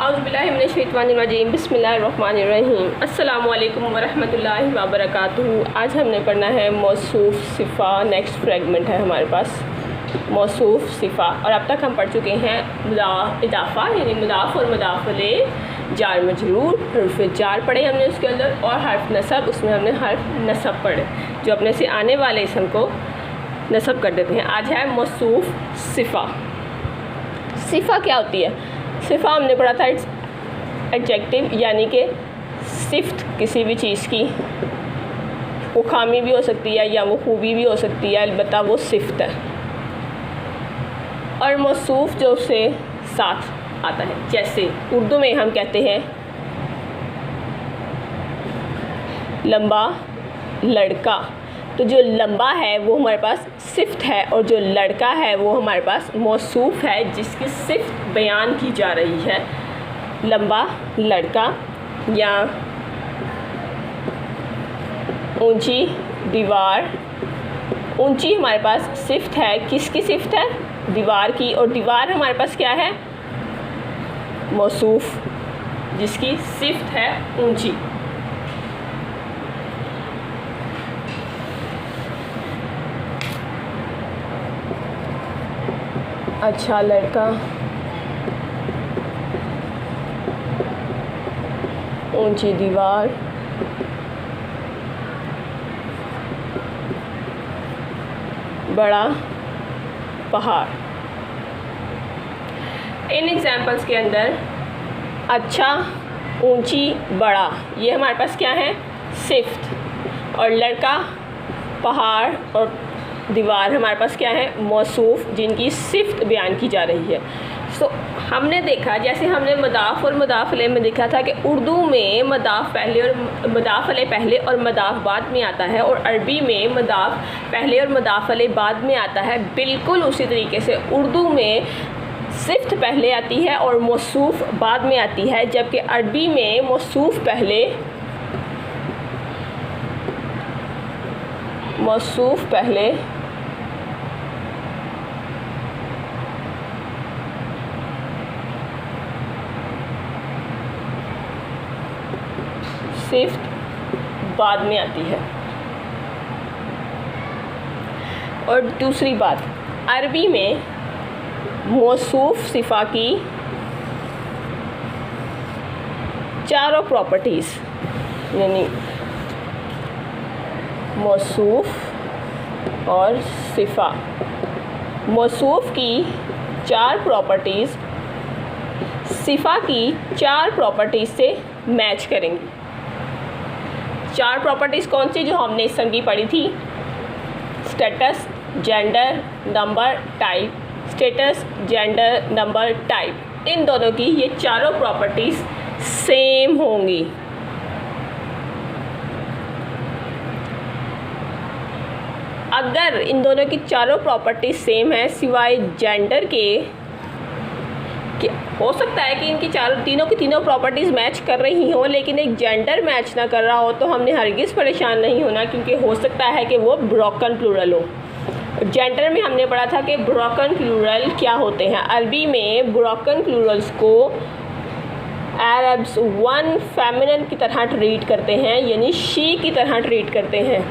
औज़ुबिल्लाहिमिनश्शैतानिर्रजीम बिस्मिल्लाहिर्रहमानिर्रहीम अस्सलामुअलैकुम वरहमतुल्लाहि वबरकातुहू। आज हमने पढ़ना है मौसूफ़ सिफ़ा। नेक्स्ट फ्रेगमेंट है हमारे पास मौसूफ़ सिफ़ा। और अब तक हम पढ़ चुके हैं इदाफ़ा यानी मुदाफ़ और मुदाफ़ इलैह, जार मजरूर, हर्फ़ जार पढ़े हमने उसके अंदर, और हर्फ़ नसब, उसमें हमने हर्फ़ नसब पढ़े जो अपने से आने वाले इसम को नसब कर देते हैं। आज है मौसूफ़ सिफ़ा। सिफ़ा क्या होती है? सिफ़ा हमने पढ़ा था इट्स एडजेक्टिव, यानी कि सिफ्त किसी भी चीज़ की, वो खामी भी हो सकती है या वो खूबी भी हो सकती है, अलबत्ता वो सिफ्त है। और मौसूफ़ जो उससे साथ आता है, जैसे उर्दू में हम कहते हैं लंबा लड़का, तो जो लंबा है वो हमारे पास सिफ्त है, और जो लड़का है वो हमारे पास मौसूफ़ है जिसकी सिफ्त बयान की जा रही है। लंबा लड़का या ऊंची दीवार। ऊंची हमारे पास सिफ्त है, किसकी सिफ्त है? दीवार की, और दीवार हमारे पास क्या है? मौसूफ़ जिसकी सिफ्त है ऊंची। अच्छा लड़का, ऊंची दीवार, बड़ा पहाड़। इन एग्जाम्पल्स के अंदर अच्छा, ऊंची, बड़ा, ये हमारे पास क्या है? सिफ्त। और लड़का, पहाड़ और दीवार हमारे पास क्या है? मौसूफ़ जिनकी सिफ्त बयान की जा रही है। सो हमने देखा, जैसे हमने मुदाफ़ और मुदाफ़ इलैह में देखा था कि उर्दू में मुदाफ़ पहले और मुदाफ़ इलैह पहले और मुदाफ़ बाद में आता है, और अरबी में मुदाफ़ पहले और मुदाफ़ इलैह बाद में आता है। बिल्कुल उसी तरीके से उर्दू में सिफ्त पहले आती है और मौसूफ़ बाद में आती है, जबकि अरबी में मौसूफ़ पहले सिफ्त बाद में आती है। और दूसरी बात, अरबी में मौसूफ़ सिफ़ा की चारों प्रॉपर्टीज़, यानी मौसूफ़ और सिफ़ा, मौसूफ़ की 4 प्रॉपर्टीज़ सिफ़ा की 4 प्रॉपर्टीज़ से मैच करेंगी। 4 प्रॉपर्टीज़ कौन सी जो हमने इस संग की पढ़ी थी? Status, gender, number, type. Status, gender, number, type, इन दोनों की ये चारों प्रॉपर्टीज़ सेम होंगी। अगर इन दोनों की चारों प्रॉपर्टीज़ सेम है सिवाय जेंडर के, हो सकता है कि इनकी तीनों की तीनों प्रॉपर्टीज़ मैच कर रही हों लेकिन एक जेंडर मैच ना कर रहा हो, तो हमने हरगिज़ परेशान नहीं होना, क्योंकि हो सकता है कि वो ब्रोकन प्लूरल हो। जेंडर में हमने पढ़ा था कि ब्रोकन प्लूरल क्या होते हैं। अरबी में ब्रोकन प्लूरल्स को अरब्स वन फेमिनिन की तरह ट्रीट करते हैं, यानी शी की तरह ट्रीट करते हैं,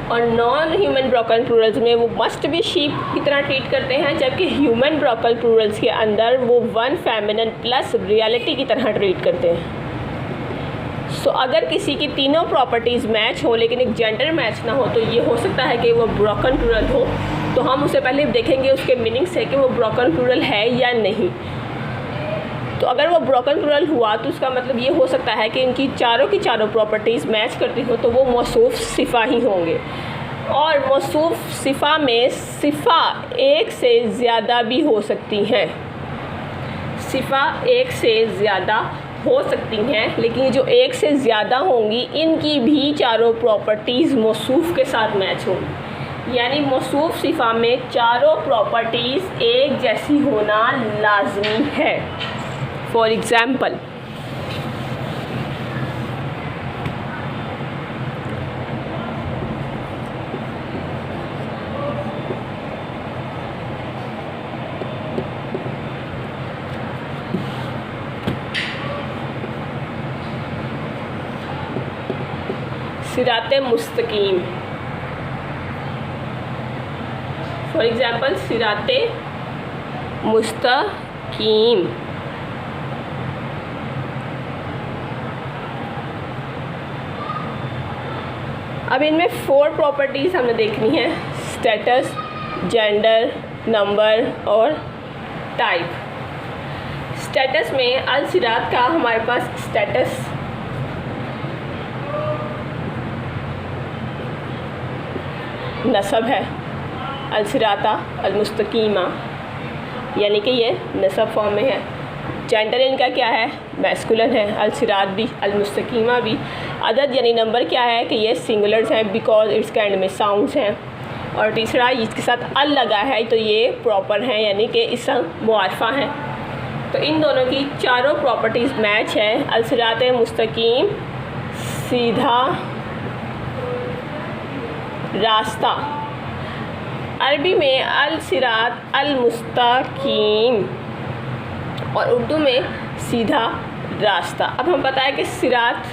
और नॉन ह्यूमन ब्रोकन प्लूरल्स में वो मस्ट भी शीप की तरह ट्रीट करते हैं, जबकि ह्यूमन ब्रोकन प्लूरल्स के अंदर वो वन फेमिनिन प्लस रियलिटी की तरह ट्रीट करते हैं। सो अगर किसी की तीनों प्रॉपर्टीज़ मैच हो लेकिन एक जेंडर मैच ना हो, तो ये हो सकता है कि वो ब्रोकन प्लूरल हो। तो हम उससे पहले देखेंगे उसके मीनिंग्स है कि वो ब्रोकन प्लूरल है या नहीं। तो अगर वो ब्रोकन प्लूरल हुआ तो उसका मतलब ये हो सकता है कि इनकी चारों की चारों प्रॉपर्टीज़ मैच करती हो, तो वो मौसूफ़ सिफ़ा ही होंगे। और मौसूफ़ सिफ़ा में सिफ़ा एक से ज़्यादा भी हो सकती हैं, सिफ़ा एक से ज़्यादा हो सकती हैं, लेकिन जो एक से ज़्यादा होंगी इनकी भी चारों प्रॉपर्टीज़ मौसूफ़ के साथ मैच होंगी, यानी मौसूफ़ सिफ़ा में चारों प्रॉपर्टीज़ एक जैसी होना लाजमी है। For example, सिराते Mustakim. For example सिराते मुस्तकीम। अब इनमें 4 प्रॉपर्टीज़ हमने देखनी है, स्टेटस, जेंडर, नंबर और टाइप। स्टेटस में अल सिरात का हमारे पास स्टेटस नसब है, अल सिराता अल मुस्तकीमा, यानी कि ये नसब फॉर्म में है। जेंडर इनका क्या है, मैस्कुलिन है, अल सिरात भी अल मुस्तकीमा भी। अदद यानी नंबर क्या है कि ये सिंगुलर्स हैं बिकॉज इसके एंड में साउंड्स हैं। और तीसरा इसके साथ अल लगा है तो ये प्रॉपर हैं, यानी कि इसम मुआरफा हैं। तो इन दोनों की चारों प्रॉपर्टीज़ मैच है। अल सिरात मुस्तकीम, सीधा रास्ता। अरबी में अल सिरात अल मुस्तकीम और उर्दू में सीधा रास्ता। अब हम पता है कि सिरात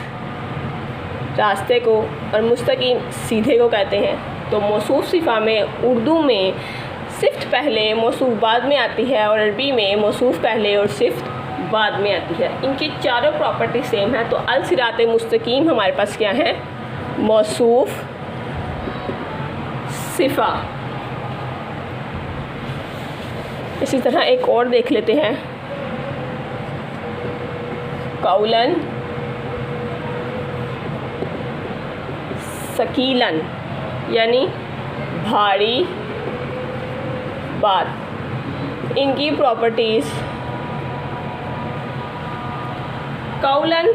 रास्ते को और मुस्तकीम सीधे को कहते हैं। तो मौसूफ सिफ़ा में उर्दू में सिफ्त पहले मौसूफ बाद में आती है और अरबी में मौसूफ पहले और सिफ्त बाद में आती है। इनकी चारों प्रॉपर्टी सेम है। तो अल सिरात मुस्तकीम हमारे पास क्या है, मौसूफ सिफ़ा। इसी तरह एक और देख लेते हैं, कौलन सकीलन, यानी भारी बात। इनकी प्रॉपर्टीज़, कौलन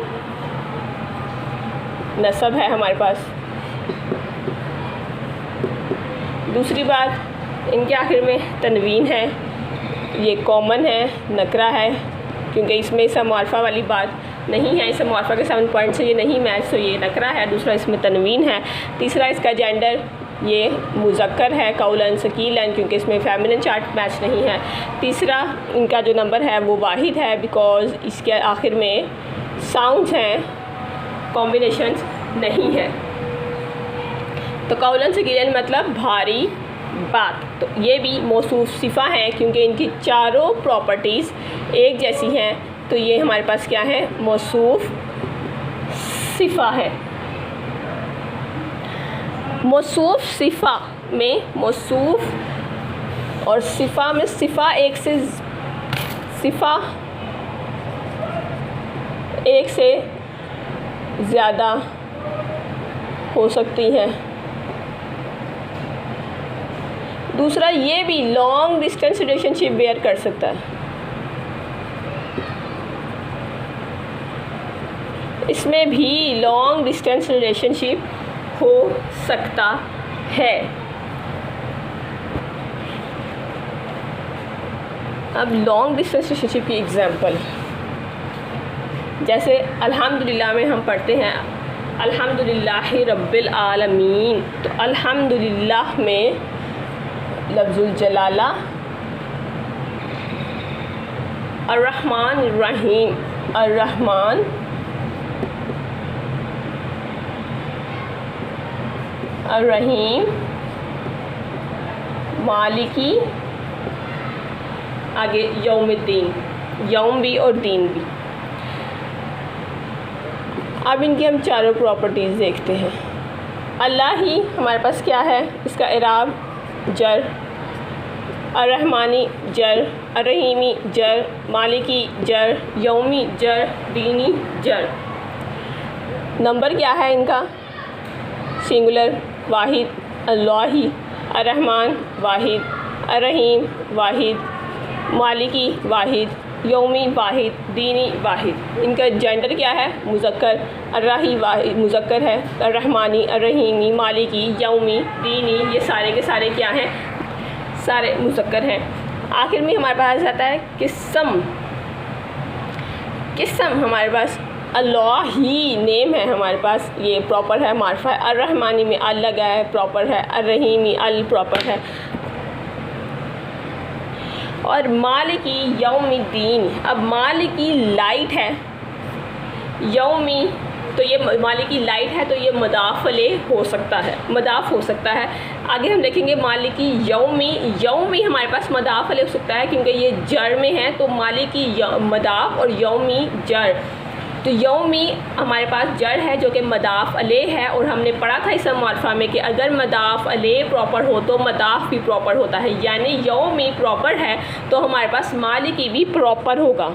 नसब है हमारे पास। दूसरी बात, इनके आखिर में तनवीन है, ये कॉमन है, नकरा है, क्योंकि इसमें इसम मुआरफा वाली बात नहीं है। इसम मुआरफा के 7 पॉइंट से ये नहीं मैच, तो ये नकरा है। दूसरा इसमें तनवीन है। तीसरा इसका जेंडर, ये मुज़क्कर है, कौलन सकीलन, क्योंकि इसमें फेमिनिन चार्ट मैच नहीं है। तीसरा इनका जो नंबर है वो वाहिद है बिकॉज़ इसके आखिर में साउंड्स हैं, कॉम्बिनेशंस नहीं है। तो कौलन सकीलन मतलब भारी बात। तो ये भी मौसूफ सिफ़ा है क्योंकि इनकी चारों प्रॉपर्टीज़ एक जैसी हैं। तो ये हमारे पास क्या है, मौसूफ सिफ़ा है। मौसूफ सिफ़ा में मौसूफ और सिफ़ा में सिफ़ा एक से ज़्यादा हो सकती है। दूसरा, ये भी लॉन्ग डिस्टेंस रिलेशनशिप बेयर कर सकता है। इसमें भी लॉन्ग डिस्टेंस रिलेशनशिप हो सकता है। अब लॉन्ग डिस्टेंस रिलेशनशिप की एग्जांपल, जैसे अल्हम्दुलिल्लाह में हम पढ़ते हैं अल्हम्दुलिल्लाहि रब्बिल आलमीन। तो अल्हम्दुलिल्लाह में लफ्ज़ुल जलाला अर्रहमान रहीम, अर्रहमान अर्रहीम, मालिकी, आगे यौमुद्दीन, यौम भी और दीन भी। अब इनकी हम चारों प्रॉपर्टीज़ देखते हैं। अल्लाह ही हमारे पास क्या है, इसका इराब जर, अर्रहमानी जर, अर्रहीमी जर, मालिकी जर, यौमी जर, दीनी जर। नंबर क्या है इनका, सिंगुलर वाहिद, अल्लाही, अर्रहमान वाहिद, अर्रहीम वाहिद, मालिकी वाहिद, यौमी वाहिद, दीनी वाहिद। इनका जेंडर क्या है, मुज़क्कर, अर्राही वाहिद मुज़क्कर है, अर्रहमानी, अर्रहीमी, मालिकी, यौमी, दीनी, ये सारे के सारे क्या हैं, सारे मुज़क्कर हैं। आखिर में हमारे पास आता है किस्म। किस्म हमारे पास अल्लाह ही नेम है हमारे पास, ये प्रॉपर है, मार्फा है। अर्रहमानी में अल लगा है, प्रॉपर है। अर्रहीमी अल प्रॉपर है। और मालिकी यौमिद्दीन, अब मालिकी लाइट है, यौमी तो ये मालिकी लाइट है तो ये मदाफ़ अलैह हो सकता है, मदाफ़ हो सकता है। आगे हम देखेंगे मालिकी यौमी, यौमी हमारे पास मदाफ़ अलैह हो सकता है क्योंकि ये जड़ में है, तो मालिकी मदाफ़ और यौमी जड़। तो यौमी हमारे पास जड़ है जो कि मदाफ़ अलैह है, और हमने पढ़ा था इसम मारफा में कि अगर मदाफ़ अलैह प्रॉपर हो तो मदाफ़ भी प्रॉपर होता है, यानी यौमी प्रॉपर है तो हमारे पास मालिकी भी प्रॉपर होगा।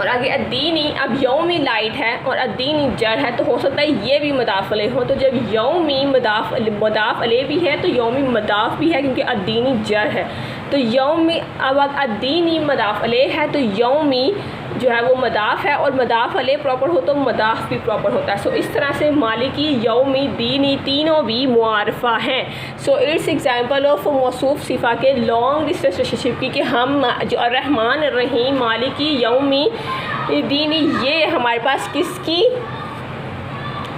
और आगे अद्दीनी, अब यौमी लाइट है और अद्दीनी जड़ है, तो हो सकता है ये भी मदाफ़ अलैह हो। तो जब यौमी मदाफ़ अलैह भी है तो यौमी मदाफ़ भी है क्योंकि अद्दीनी जड़ है। तो यौमी, अब अद्दीनी मदाफ़ अलैह है तो यौमी जो है वो मदाफ़ है, और मदाफ़ अलैह प्रॉपर हो तो मदाफ़ भी प्रॉपर होता है। सो इस तरह से मालिकी, यौमी, दीनी तीनों भी मुआरफा हैं। सो इट्स एग्जाम्पल ऑफ मौसूफ सिफ़ा के लॉन्ग डिस्टेंस रिलेशनशिप की कि हम जो रहमान रहीम मालिकी यौमी दीनी ये हमारे पास किसकी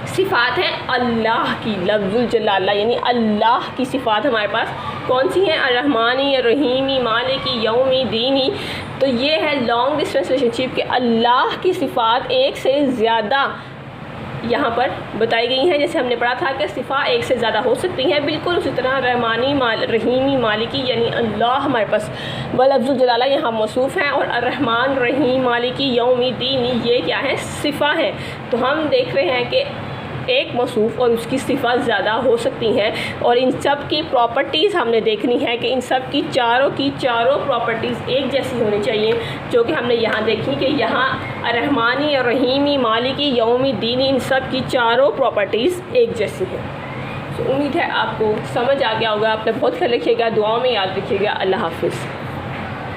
सिफ़ात हैं? अल्लाह की, लफ्ज़ुल जलाला यानी अल्लाह की सिफ़ात हमारे पास कौन सी हैं? अर्रहमानी, रहीमी, मालिकी, यौमी, दीनी। तो ये है लॉन्ग डिस्टेंस रिलेशनशिप के अल्लाह की सिफ़ात एक से ज़्यादा यहाँ पर बताई गई हैं। जैसे हमने पढ़ा था कि सिफ़ा एक से ज़्यादा हो सकती हैं, बिल्कुल उसी तरह रहमानी, रहीमी, मालिकी यानी अल्लाह हमारे पास व लफ्ज़ुल जलाला यहाँ मौसूफ़ हैं, और अर्रहमान, रहीम, मालिकी, यौमी, दीनी ये क्या है? सिफ़ा है। तो हम देख रहे हैं कि एक मौसूफ़ और उसकी सिफ़ा ज़्यादा हो सकती हैं, और इन सब की प्रॉपर्टीज़ हमने देखनी है कि इन सब की चारों प्रॉपर्टीज़ एक जैसी होनी चाहिए, जो कि हमने यहाँ देखी कि यहाँ रहमानी, रहीमी, मालिकी, यौमी, दीनी इन सब की चारों प्रॉपर्टीज़ एक जैसी हैं। तो उम्मीद है आपको समझ आ गया होगा। अपना बहुत ख्याल रखिएगा, दुआओं में याद रखिएगा। अल्लाह हाफ़िज़।